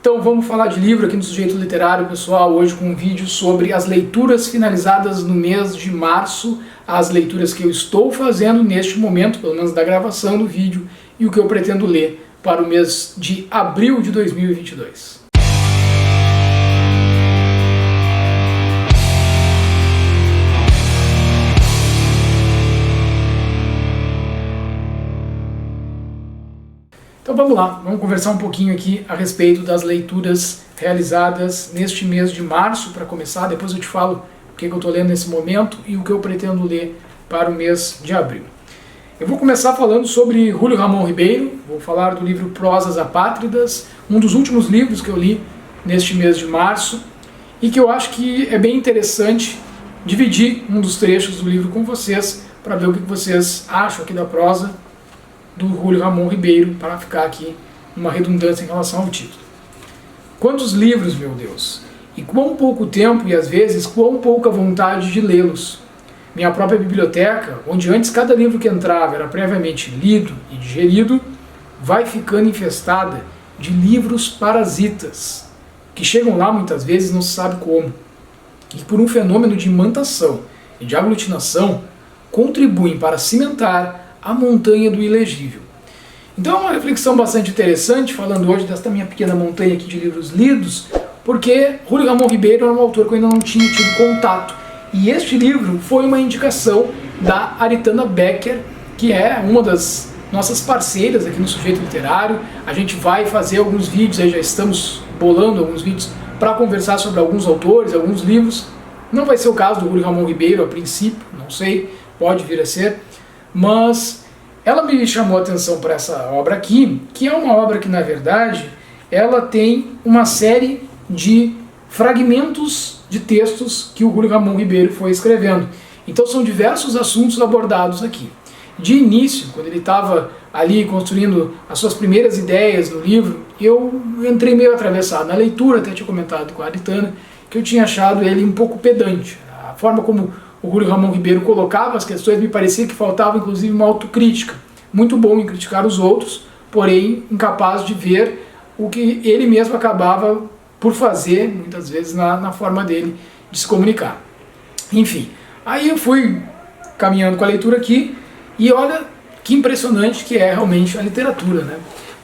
Então vamos falar de livro aqui no Sujeito Literário, pessoal, hoje com um vídeo sobre as leituras finalizadas no mês de março, as leituras que eu estou fazendo neste momento, pelo menos da gravação do vídeo, e o que eu pretendo ler para o mês de abril de 2022. Então vamos lá, vamos conversar um pouquinho aqui a respeito das leituras realizadas neste mês de março, para começar. Depois eu te falo o que eu estou lendo nesse momento e o que eu pretendo ler para o mês de abril. Eu vou começar falando sobre Júlio Ramón Ribeiro, vou falar do livro Prosas Apátridas, um dos últimos livros que eu li neste mês de março, e que eu acho que é bem interessante dividir um dos trechos do livro com vocês, para ver o que vocês acham aqui da prosa do Júlio Ramón Ribeiro, para ficar aqui uma redundância em relação ao título. Quantos livros, meu Deus! E quão pouco tempo e às vezes quão pouca vontade de lê-los. Minha própria biblioteca, onde antes cada livro que entrava era previamente lido e digerido, vai ficando infestada de livros parasitas, que chegam lá muitas vezes não se sabe como, e por um fenômeno de imantação e de aglutinação contribuem para cimentar a montanha do ilegível. Então é uma reflexão bastante interessante, falando hoje desta minha pequena montanha aqui de livros lidos, porque Júlio Ramón Ribeiro era um autor que eu ainda não tinha tido contato. E este livro foi uma indicação da Aritana Becker, que é uma das nossas parceiras aqui no Sujeito Literário. A gente vai fazer alguns vídeos, aí já estamos bolando alguns vídeos para conversar sobre alguns autores, alguns livros. Não vai ser o caso do Júlio Ramón Ribeiro a princípio, não sei, pode vir a ser. Mas ela me chamou a atenção para essa obra aqui, que é uma obra que, na verdade, ela tem uma série de fragmentos de textos que o Júlio Ramón Ribeiro foi escrevendo. Então são diversos assuntos abordados aqui. De início, quando ele estava ali construindo as suas primeiras ideias no livro, eu entrei meio atravessado na leitura, até tinha comentado com a Aritana, que eu tinha achado ele um pouco pedante. A forma como o Júlio Ramón Ribeiro colocava as questões, me parecia que faltava inclusive uma autocrítica. Muito bom em criticar os outros, porém incapaz de ver o que ele mesmo acabava por fazer, muitas vezes na forma dele de se comunicar. Enfim, aí eu fui caminhando com a leitura aqui, e olha que impressionante que é realmente a literatura, né?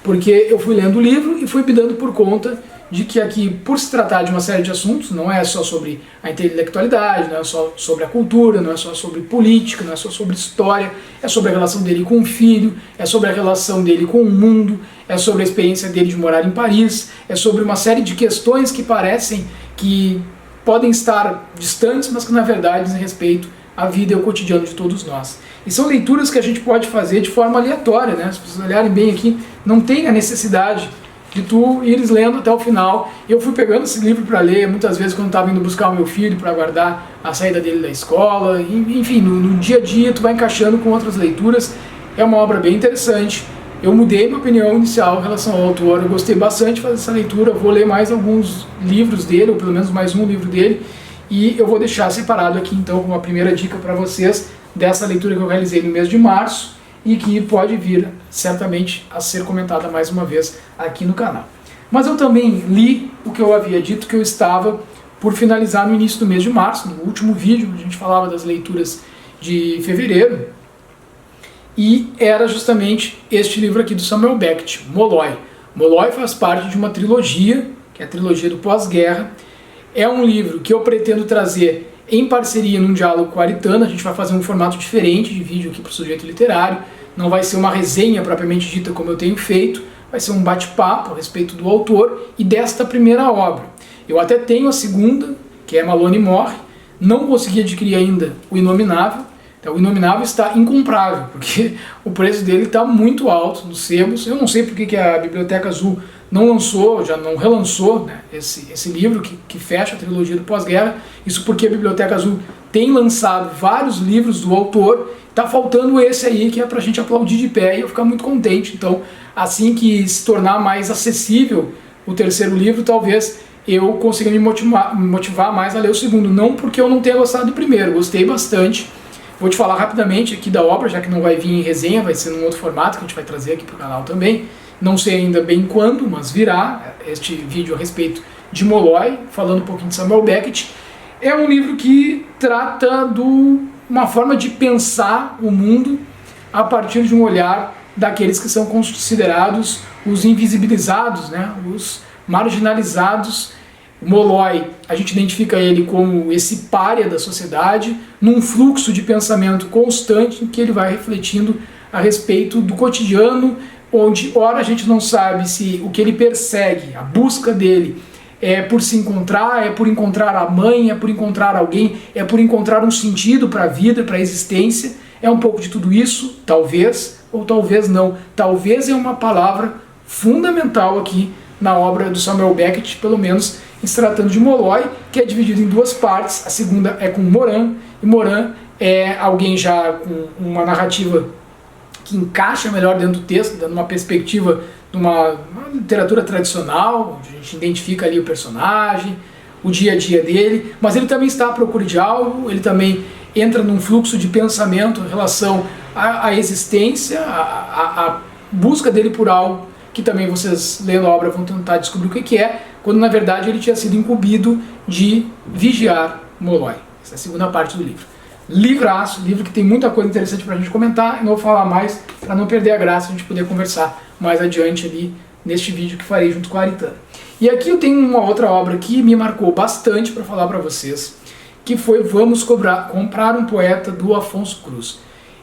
Porque eu fui lendo o livro e fui me dando por conta de que aqui, por se tratar de uma série de assuntos, não é só sobre a intelectualidade, não é só sobre a cultura, não é só sobre política, não é só sobre história, é sobre a relação dele com o filho, é sobre a relação dele com o mundo, é sobre a experiência dele de morar em Paris, é sobre uma série de questões que parecem que podem estar distantes, mas que na verdade dizem respeito à vida e ao cotidiano de todos nós. E são leituras que a gente pode fazer de forma aleatória, né? Se vocês olharem bem aqui, não tem a necessidade de tu ires lendo até o final. Eu fui pegando esse livro para ler, muitas vezes quando estava indo buscar o meu filho para aguardar a saída dele da escola. Enfim, no dia a dia tu vai encaixando com outras leituras. É uma obra bem interessante. Eu mudei minha opinião inicial em relação ao autor, eu gostei bastante de fazer essa leitura, vou ler mais alguns livros dele, ou pelo menos mais um livro dele, e eu vou deixar separado aqui então uma primeira dica para vocês dessa leitura que eu realizei no mês de março, e que pode vir certamente a ser comentada mais uma vez aqui no canal. Mas eu também li o que eu havia dito que eu estava por finalizar no início do mês de março. No último vídeo a gente falava das leituras de fevereiro, e era justamente este livro aqui do Samuel Beckett, Molloy. Molloy faz parte de uma trilogia, que é a trilogia do pós-guerra. É um livro que eu pretendo trazer em parceria num diálogo com a Aritana. A gente vai fazer um formato diferente de vídeo aqui para o Sujeito Literário. Não vai ser uma resenha propriamente dita como eu tenho feito, vai ser um bate-papo a respeito do autor e desta primeira obra. Eu até tenho a segunda, que é Malone Morre, não consegui adquirir ainda o Inominável. Então, o Inominável está incomprável, porque o preço dele está muito alto nos sebos. Eu não sei porque que a Biblioteca Azul não lançou, já não relançou, né, esse livro que fecha a trilogia do pós-guerra. Isso porque a Biblioteca Azul tem lançado vários livros do autor, está faltando esse aí que é para a gente aplaudir de pé e eu ficar muito contente. Então, assim que se tornar mais acessível o terceiro livro, talvez eu consiga me motivar mais a ler o segundo. Não porque eu não tenha gostado do primeiro, gostei bastante. Vou te falar rapidamente aqui da obra, já que não vai vir em resenha, vai ser num outro formato que a gente vai trazer aqui para o canal também, não sei ainda bem quando, mas virá este vídeo a respeito de Molloy, falando um pouquinho de Samuel Beckett. É um livro que trata de uma forma de pensar o mundo a partir de um olhar daqueles que são considerados os invisibilizados, né, os marginalizados. Molloy, a gente identifica ele como esse pária da sociedade, num fluxo de pensamento constante em que ele vai refletindo a respeito do cotidiano, onde ora a gente não sabe se o que ele persegue, a busca dele, é por se encontrar, é por encontrar a mãe, é por encontrar alguém, é por encontrar um sentido para a vida, para a existência. É um pouco de tudo isso, talvez, ou talvez não. Talvez é uma palavra fundamental aqui na obra do Samuel Beckett, pelo menos em se tratando de Molloy, que é dividido em duas partes. A segunda é com Moran, e Moran é alguém já com uma narrativa que encaixa melhor dentro do texto, dando uma perspectiva de uma literatura tradicional, onde a gente identifica ali o personagem, o dia a dia dele, mas ele também está à procura de algo, ele também entra num fluxo de pensamento em relação à existência, à busca dele por algo, que também vocês lendo a obra vão tentar descobrir o que é, quando na verdade ele tinha sido incumbido de vigiar Molloy. Essa é a segunda parte do livro. Livraço, livro que tem muita coisa interessante pra gente comentar, e não vou falar mais para não perder a graça, a gente poder conversar mais adiante ali neste vídeo que farei junto com a Aritana. E aqui eu tenho uma outra obra que me marcou bastante para falar para vocês, que foi Vamos Comprar um Poeta, do Afonso Cruz.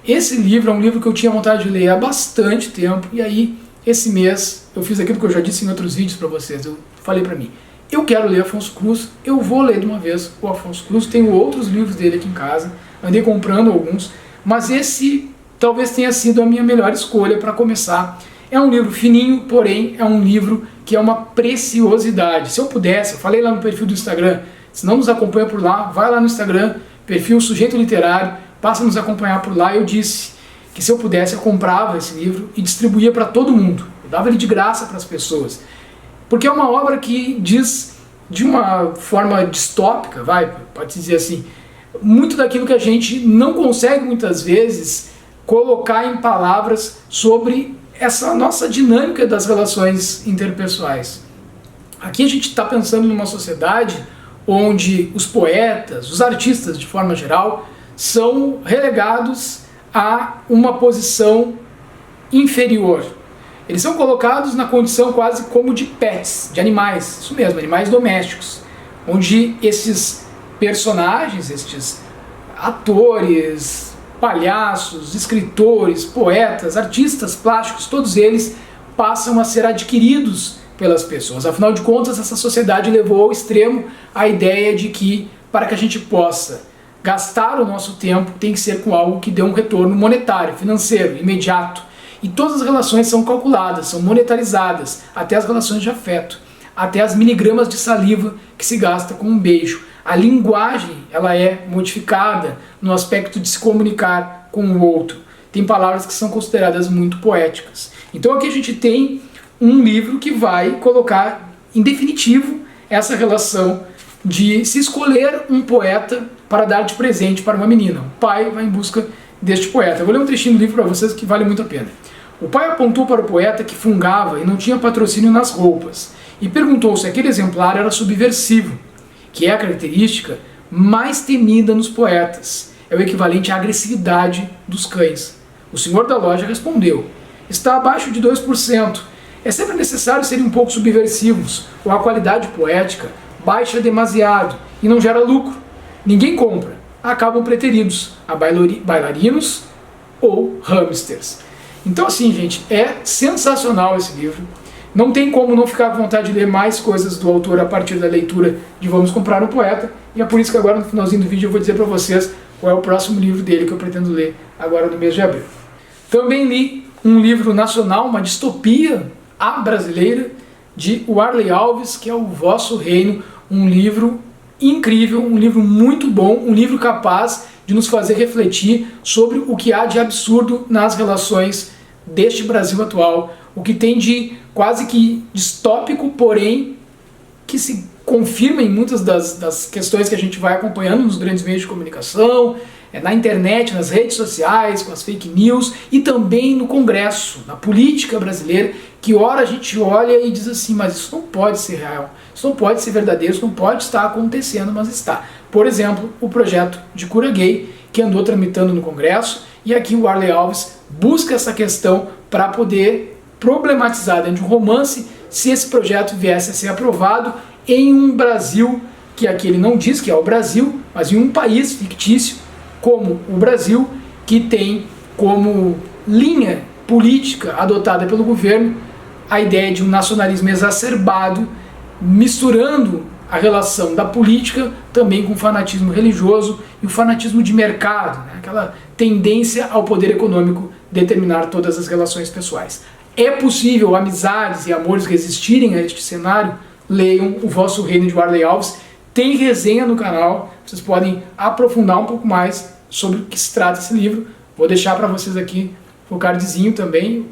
Esse livro é um livro que eu tinha vontade de ler há bastante tempo, e aí esse mês eu fiz aquilo que eu já disse em outros vídeos para vocês. Eu falei para mim, eu quero ler Afonso Cruz, eu vou ler de uma vez o Afonso Cruz, tenho outros livros dele aqui em casa, andei comprando alguns, mas esse talvez tenha sido a minha melhor escolha para começar. É um livro fininho, porém é um livro que é uma preciosidade. Se eu pudesse, eu falei lá no perfil do Instagram, se não nos acompanha por lá, vai lá no Instagram, perfil Sujeito Literário, passa a nos acompanhar por lá. Eu disse que se eu pudesse eu comprava esse livro e distribuía para todo mundo, eu dava ele de graça para as pessoas, porque é uma obra que diz de uma forma distópica, pode-se dizer assim, muito daquilo que a gente não consegue muitas vezes colocar em palavras sobre essa nossa dinâmica das relações interpessoais. Aqui a gente está pensando numa sociedade onde os poetas, os artistas de forma geral, são relegados a uma posição inferior. Eles são colocados na condição quase como de pets, de animais, isso mesmo, animais domésticos, onde esses personagens, estes atores, palhaços, escritores, poetas, artistas plásticos, todos eles passam a ser adquiridos pelas pessoas. Afinal de contas, essa sociedade levou ao extremo a ideia de que, para que a gente possa gastar o nosso tempo, tem que ser com algo que dê um retorno monetário, financeiro, imediato. E todas as relações são calculadas, são monetarizadas, até as relações de afeto, até as miligramas de saliva que se gasta com um beijo. A linguagem, ela é modificada no aspecto de se comunicar com o outro. Tem palavras que são consideradas muito poéticas. Então aqui a gente tem um livro que vai colocar em definitivo essa relação de se escolher um poeta para dar de presente para uma menina. O pai vai em busca deste poeta. Eu vou ler um trechinho do livro para vocês que vale muito a pena. O pai apontou para o poeta que fungava e não tinha patrocínio nas roupas e perguntou se aquele exemplar era subversivo, que é a característica mais temida nos poetas. É o equivalente à agressividade dos cães. O senhor da loja respondeu: está abaixo de 2%. É sempre necessário serem um pouco subversivos, ou a qualidade poética baixa demasiado e não gera lucro. Ninguém compra. Acabam preteridos a bailarinos ou hamsters. Então assim, gente, é sensacional esse livro. Não tem como não ficar com vontade de ler mais coisas do autor a partir da leitura de Vamos Comprar um Poeta, e é por isso que agora no finalzinho do vídeo eu vou dizer para vocês qual é o próximo livro dele que eu pretendo ler agora no mês de abril. Também li um livro nacional, uma distopia brasileira, de Warley Alves, que é O Vosso Reino, um livro incrível, um livro muito bom, um livro capaz de nos fazer refletir sobre o que há de absurdo nas relações deste Brasil atual, o que tem de quase que distópico, porém que se confirma em muitas das questões que a gente vai acompanhando nos grandes meios de comunicação, na internet, nas redes sociais, com as fake news e também no Congresso, na política brasileira, que ora a gente olha e diz assim, mas isso não pode ser real, isso não pode ser verdadeiro, isso não pode estar acontecendo, mas está. Por exemplo, o projeto de cura gay, que andou tramitando no Congresso, e aqui o Warley Alves busca essa questão para poder problematizar dentro de um romance se esse projeto viesse a ser aprovado em um Brasil, que aqui ele não diz que é o Brasil, mas em um país fictício como o Brasil, que tem como linha política adotada pelo governo a ideia de um nacionalismo exacerbado, misturando a relação da política também com o fanatismo religioso e o fanatismo de mercado, né? Aquela tendência ao poder econômico determinar todas as relações pessoais. É possível amizades e amores resistirem a este cenário? Leiam O Vosso Reino de Warley Alves. Tem resenha no canal, vocês podem aprofundar um pouco mais sobre o que se trata esse livro. Vou deixar para vocês aqui o cardzinho também,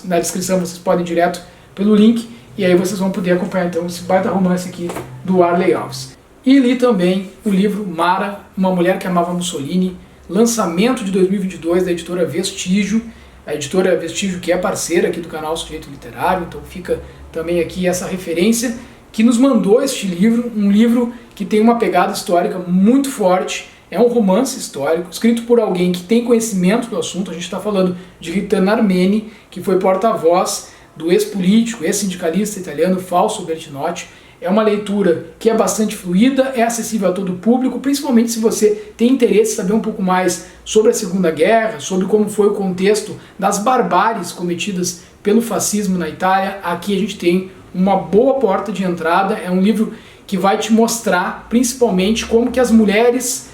na descrição vocês podem ir direto pelo link, e aí vocês vão poder acompanhar então esse baita romance aqui do Warley Alves. E li também o livro Mara, Uma Mulher que Amava Mussolini, lançamento de 2022 da editora Vestígio, a editora Vestígio que é parceira aqui do canal Sujeito Literário, então fica também aqui essa referência, que nos mandou este livro, um livro que tem uma pegada histórica muito forte, é um romance histórico, escrito por alguém que tem conhecimento do assunto. A gente está falando de Ritan Armeni, que foi porta-voz do ex-político, ex-sindicalista italiano Fausto Bertinotti. É uma leitura que é bastante fluida, é acessível a todo o público, principalmente se você tem interesse em saber um pouco mais sobre a Segunda Guerra, sobre como foi o contexto das barbáries cometidas pelo fascismo na Itália. Aqui a gente tem uma boa porta de entrada, é um livro que vai te mostrar principalmente como que as mulheres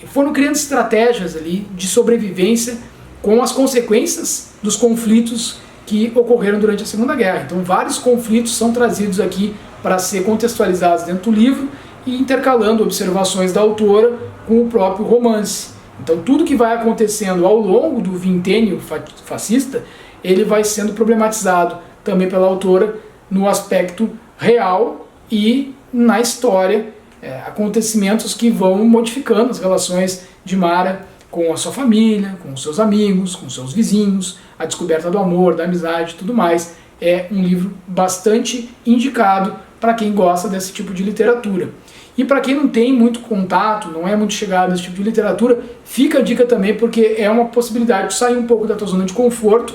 foram criando estratégias ali de sobrevivência com as consequências dos conflitos que ocorreram durante a Segunda Guerra. Então vários conflitos são trazidos aqui para ser contextualizados dentro do livro e intercalando observações da autora com o próprio romance. Então tudo que vai acontecendo ao longo do vintênio fascista, ele vai sendo problematizado também pela autora no aspecto real e na história, acontecimentos que vão modificando as relações de Mara com a sua família, com os seus amigos, com os seus vizinhos, a descoberta do amor, da amizade e tudo mais. É um livro bastante indicado para quem gosta desse tipo de literatura. E para quem não tem muito contato, não é muito chegado a esse tipo de literatura, fica a dica também, porque é uma possibilidade de sair um pouco da tua zona de conforto,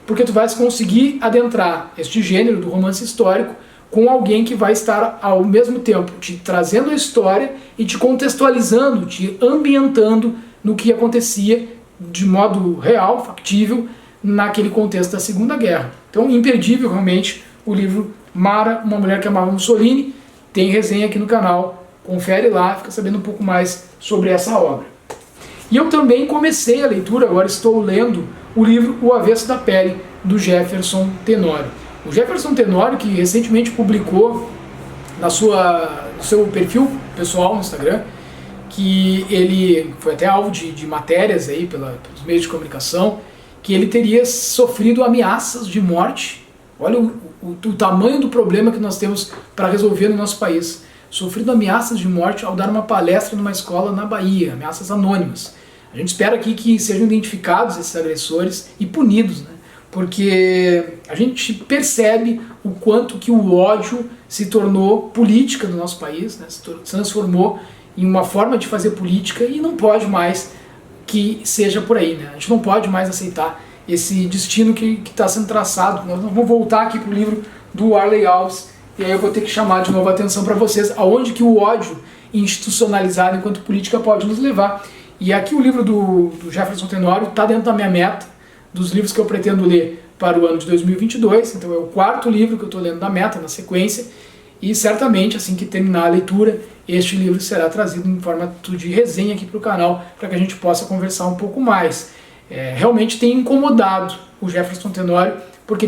porque tu vai conseguir adentrar este gênero do romance histórico com alguém que vai estar ao mesmo tempo te trazendo a história e te contextualizando, te ambientando no que acontecia de modo real, factível, naquele contexto da Segunda Guerra. Então, imperdível realmente o livro Mara, Uma Mulher que Amava Mussolini. Tem resenha aqui no canal, confere lá, fica sabendo um pouco mais sobre essa obra. E eu também comecei a leitura, agora estou lendo o livro O Avesso da Pele, do Jefferson Tenório. O Jefferson Tenório, que recentemente publicou no seu perfil pessoal no Instagram, que ele foi até alvo de matérias aí pelos meios de comunicação, que ele teria sofrido ameaças de morte. Olha o tamanho do problema que nós temos para resolver no nosso país. Sofrido ameaças de morte ao dar uma palestra numa escola na Bahia, ameaças anônimas. A gente espera aqui que sejam identificados esses agressores e punidos, né? Porque a gente percebe o quanto que o ódio se tornou política no nosso país, né? Se transformou em uma forma de fazer política e não pode mais que seja por aí, né? A gente não pode mais aceitar esse destino que está sendo traçado. Nós vamos voltar aqui para o livro do Warley Alves e aí eu vou ter que chamar de novo a atenção para vocês aonde que o ódio institucionalizado enquanto política pode nos levar. E aqui o livro do Jefferson Tenório está dentro da minha meta, dos livros que eu pretendo ler para o ano de 2022, então é o quarto livro que eu estou lendo da meta, na sequência, e certamente assim que terminar a leitura, este livro será trazido em formato de resenha aqui para o canal, para que a gente possa conversar um pouco mais. Realmente tem incomodado o Jefferson Tenório, porque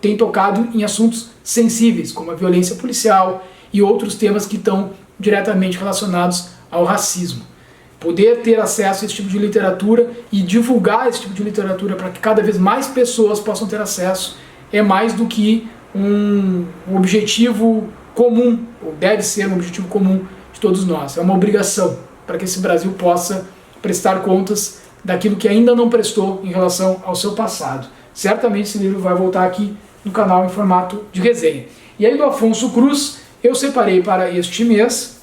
tem tocado em assuntos sensíveis, como a violência policial e outros temas que estão diretamente relacionados ao racismo. Poder ter acesso a esse tipo de literatura e divulgar esse tipo de literatura para que cada vez mais pessoas possam ter acesso é mais do que um objetivo comum, ou deve ser um objetivo comum de todos nós. É uma obrigação para que esse Brasil possa prestar contas daquilo que ainda não prestou em relação ao seu passado. Certamente esse livro vai voltar aqui no canal em formato de resenha. E aí do Afonso Cruz, eu separei para este mês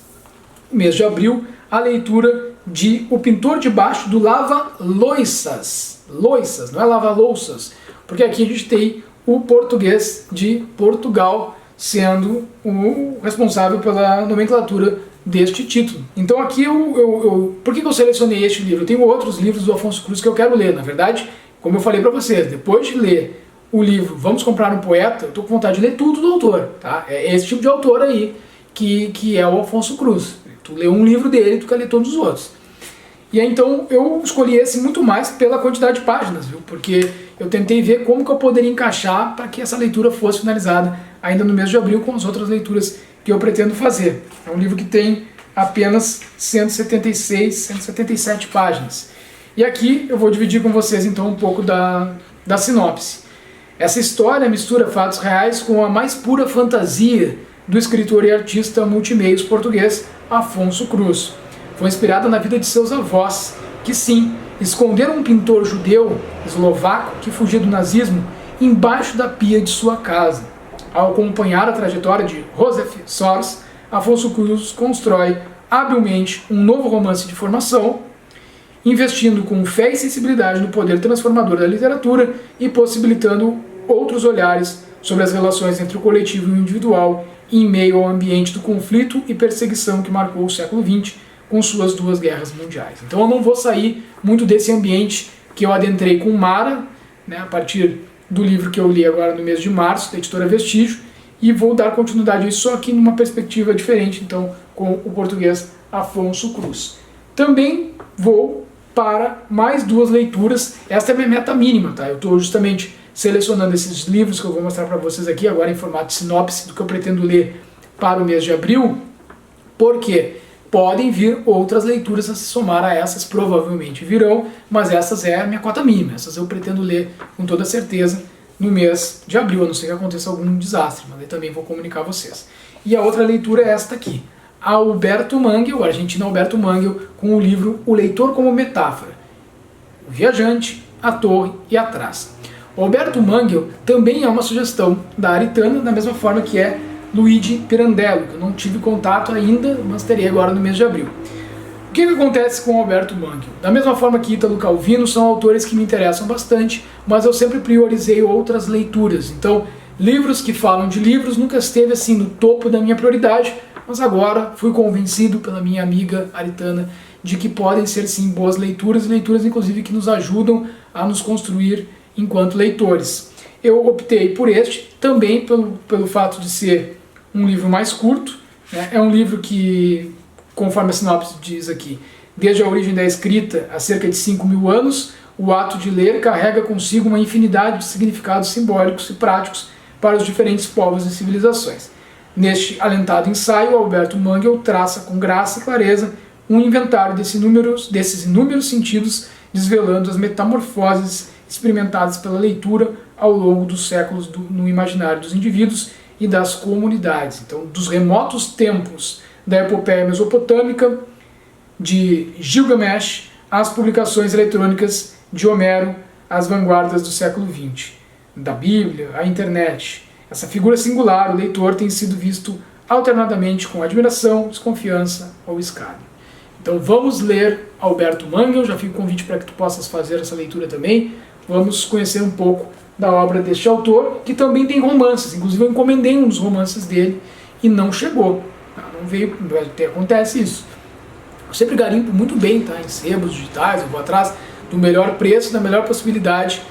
de abril, a leitura de O Pintor Debaixo do Lava-Loiças. Loiças, não é lava-louças, porque aqui a gente tem o português de Portugal sendo o responsável pela nomenclatura deste título. Então aqui por que eu selecionei este livro? Eu tenho outros livros do Afonso Cruz que eu quero ler. Na verdade, como eu falei para vocês, depois de ler o livro Vamos Comprar um Poeta, eu estou com vontade de ler tudo do autor. Tá? É esse tipo de autor aí que é o Afonso Cruz. Tu lê um livro dele, tu quer ler todos os outros. E aí então eu escolhi esse muito mais pela quantidade de páginas, viu? Porque eu tentei ver como que eu poderia encaixar para que essa leitura fosse finalizada ainda no mês de abril com as outras leituras que eu pretendo fazer. É um livro que tem apenas 176, 177 páginas. E aqui eu vou dividir com vocês então um pouco da sinopse. Essa história mistura fatos reais com a mais pura fantasia do escritor e artista multimeios português Afonso Cruz. Foi inspirada na vida de seus avós, que sim, esconderam um pintor judeu eslovaco que fugia do nazismo embaixo da pia de sua casa. Ao acompanhar a trajetória de Josef Sors, Afonso Cruz constrói habilmente um novo romance de formação, investindo com fé e sensibilidade no poder transformador da literatura e possibilitando outros olhares sobre as relações entre o coletivo e o individual em meio ao ambiente do conflito e perseguição que marcou o século XX com suas duas guerras mundiais. Então eu não vou sair muito desse ambiente que eu adentrei com Mara, né, a partir do livro que eu li agora no mês de março, da editora Vestígio, e vou dar continuidade a isso só aqui numa perspectiva diferente, então, com o português Afonso Cruz. Também vou para mais duas leituras, esta é a minha meta mínima, tá? Eu estou justamente selecionando esses livros que eu vou mostrar para vocês aqui, agora em formato de sinopse do que eu pretendo ler para o mês de abril, porque podem vir outras leituras a se somar a essas, provavelmente virão, mas essas é a minha cota mínima, essas eu pretendo ler com toda certeza no mês de abril, a não ser que aconteça algum desastre, mas eu também vou comunicar a vocês. E a outra leitura é esta aqui, Alberto Mangel, o argentino Alberto Mangel, com o livro O Leitor como Metáfora, O Viajante, a Torre e a Traça. O Alberto Mangel também é uma sugestão da Aritana, da mesma forma que é Luigi Pirandello, que eu não tive contato ainda, mas terei agora no mês de abril. O que acontece com o Alberto Mangel? Da mesma forma que Ítalo Calvino, são autores que me interessam bastante, mas eu sempre priorizei outras leituras. Então, livros que falam de livros nunca esteve assim no topo da minha prioridade, mas agora fui convencido pela minha amiga Aritana de que podem ser sim boas leituras, leituras inclusive que nos ajudam a nos construir enquanto leitores. Eu optei por este também pelo fato de ser um livro mais curto, né? É um livro que, conforme a sinopse diz aqui, desde a origem da escrita há cerca de 5.000 anos, o ato de ler carrega consigo uma infinidade de significados simbólicos e práticos para os diferentes povos e civilizações. Neste alentado ensaio, Alberto Mangel traça com graça e clareza um inventário desses inúmeros sentidos, desvelando as metamorfoses experimentadas pela leitura ao longo dos séculos no imaginário dos indivíduos e das comunidades. Então, dos remotos tempos da epopeia mesopotâmica, de Gilgamesh, às publicações eletrônicas de Homero, às vanguardas do século XX, da Bíblia, à internet. Essa figura singular, o leitor, tem sido visto alternadamente com admiração, desconfiança ou escárnio. Então vamos ler Alberto Mangel, já fica o convite para que tu possas fazer essa leitura também. Vamos conhecer um pouco da obra deste autor, que também tem romances, inclusive eu encomendei um dos romances dele e não chegou, tá? Não veio, até acontece isso. Eu sempre garimpo muito bem, tá? Em sebos digitais, eu vou atrás do melhor preço, da melhor possibilidade,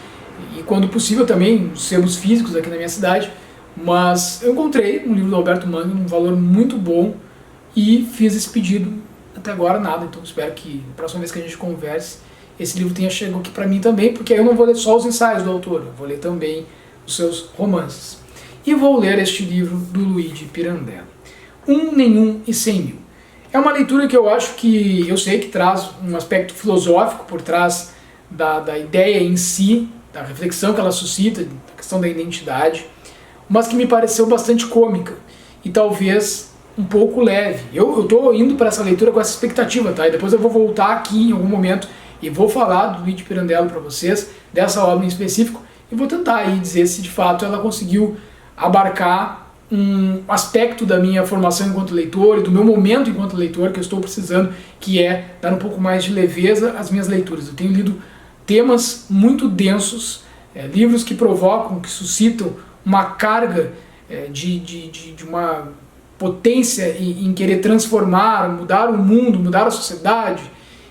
e quando possível também, os sebos físicos aqui na minha cidade, mas eu encontrei um livro do Alberto Mangel num valor muito bom e fiz esse pedido, até agora nada, então espero que a próxima vez que a gente converse, esse livro tenha chegado aqui para mim também, porque aí eu não vou ler só os ensaios do autor, eu vou ler também os seus romances. E vou ler este livro do Luigi Pirandello, Um, Nenhum e 100.000. É uma leitura que eu acho que, eu sei que traz um aspecto filosófico por trás da ideia em si, da reflexão que ela suscita, da questão da identidade, mas que me pareceu bastante cômica e talvez um pouco leve. Eu estou indo para essa leitura com essa expectativa, tá? E depois eu vou voltar aqui em algum momento e vou falar do Luigi Pirandello para vocês, dessa obra em específico, e vou tentar aí dizer se de fato ela conseguiu abarcar um aspecto da minha formação enquanto leitor e do meu momento enquanto leitor que eu estou precisando, que é dar um pouco mais de leveza às minhas leituras. Eu tenho lido temas muito densos, livros que provocam, que suscitam uma carga de uma potência em querer transformar, mudar o mundo, mudar a sociedade,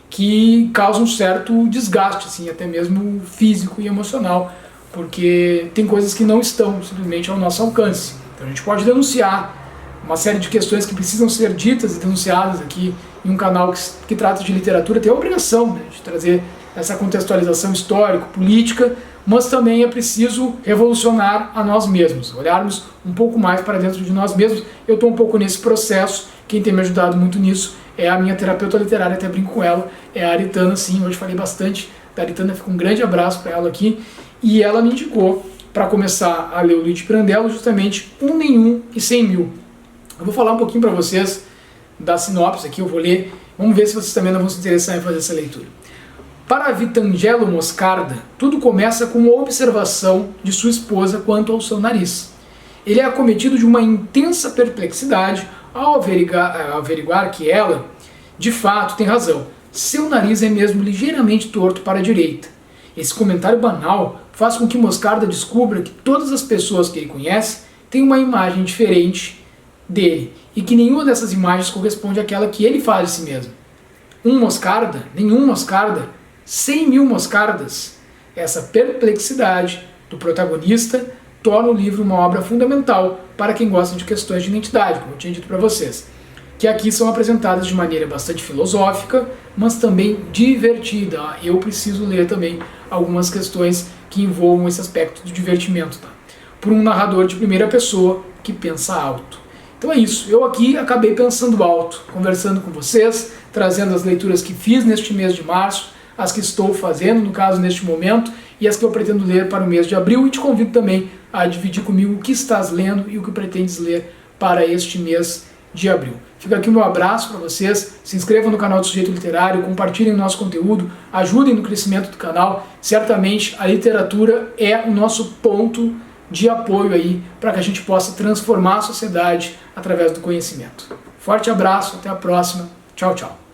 que causa um certo desgaste, assim, até mesmo físico e emocional, porque tem coisas que não estão simplesmente ao nosso alcance. Então a gente pode denunciar uma série de questões que precisam ser ditas e denunciadas aqui em um canal que trata de literatura, tem a obrigação, né, de trazer essa contextualização histórico-política, mas também é preciso revolucionar a nós mesmos, olharmos um pouco mais para dentro de nós mesmos. Eu estou um pouco nesse processo, quem tem me ajudado muito nisso é a minha terapeuta literária, até brinco com ela, é a Aritana, sim, hoje falei bastante da Aritana, fica um grande abraço para ela aqui, e ela me indicou para começar a ler o Luigi Pirandello justamente Um Nenhum e 100 Mil. Eu vou falar um pouquinho para vocês da sinopse aqui, eu vou ler, vamos ver se vocês também não vão se interessar em fazer essa leitura. Para Vitangelo Moscarda, tudo começa com uma observação de sua esposa quanto ao seu nariz. Ele é acometido de uma intensa perplexidade ao averiguar que ela, de fato, tem razão. Seu nariz é mesmo ligeiramente torto para a direita. Esse comentário banal faz com que Moscarda descubra que todas as pessoas que ele conhece têm uma imagem diferente dele e que nenhuma dessas imagens corresponde àquela que ele faz de si mesmo. Um Moscarda, nenhum Moscarda, 100 mil Moscardas. Essa perplexidade do protagonista torna o livro uma obra fundamental para quem gosta de questões de identidade, como eu tinha dito para vocês, que aqui são apresentadas de maneira bastante filosófica, mas também divertida. Eu preciso ler também algumas questões que envolvam esse aspecto do divertimento, tá? Por um narrador de primeira pessoa que pensa alto. Então é isso, eu aqui acabei pensando alto, conversando com vocês, trazendo as leituras que fiz neste mês de março, as que estou fazendo, no caso, neste momento, e as que eu pretendo ler para o mês de abril, e te convido também a dividir comigo o que estás lendo e o que pretendes ler para este mês de abril. Fica aqui o meu abraço para vocês, se inscrevam no canal do Sujeito Literário, compartilhem o nosso conteúdo, ajudem no crescimento do canal. Certamente a literatura é o nosso ponto de apoio aí para que a gente possa transformar a sociedade através do conhecimento. Forte abraço, até a próxima, tchau, tchau.